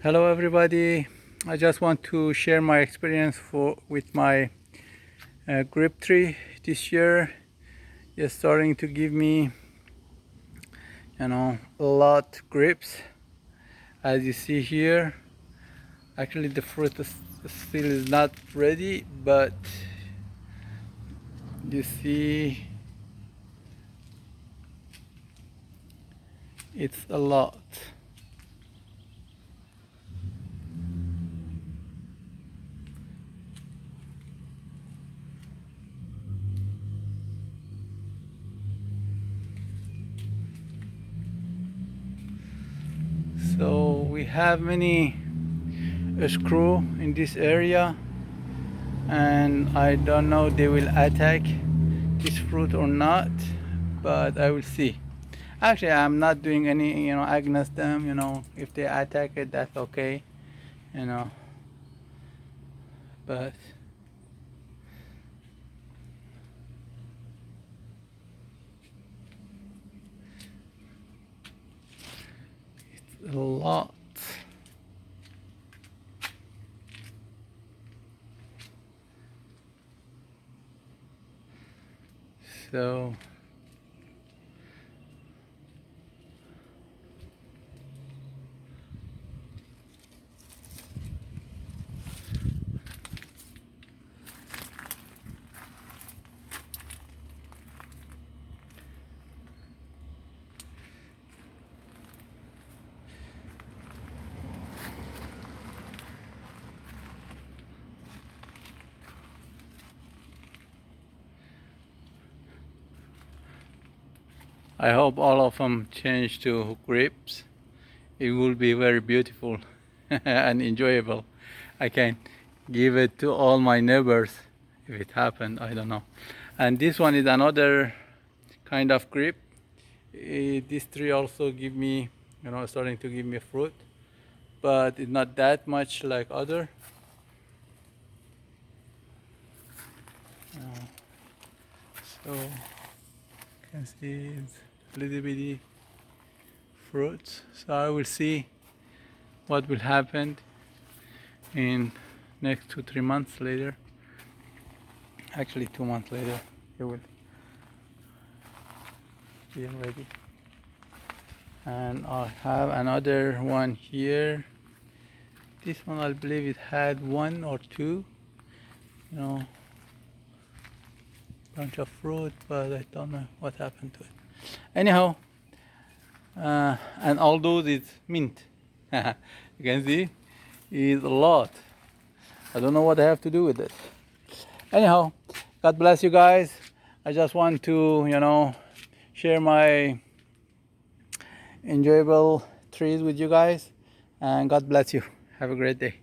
Hello everybody. I just want to share my experience with my grape tree this year. It's starting to give me, a lot grapes. As you see here, actually the fruit still is not ready, but you see it's a lot. So we have many screw in this area, and I don't know they will attack this fruit or not, but I will see. Actually, I'm not doing any, against them. If they attack it, that's okay. You know, but it's a lot. So I hope all of them change to grapes. It will be very beautiful and enjoyable. I can give it to all my neighbors if it happened. I don't know. And this one is another kind of grape. This tree also give me, starting to give me fruit, but it's not that much like other. So you can see it's little bitty fruits. So I will see what will happen in next 2-3 months later. Actually 2 months later it will be ready. And I have another one here. This one I believe it had 1 or 2, bunch of fruit, but I don't know what happened to it. Anyhow, and all those is mint. You can see is a lot. I don't know what I have to do with it. Anyhow, God bless you guys. I just want to, share my enjoyable trees with you guys, and God bless you. Have a great day.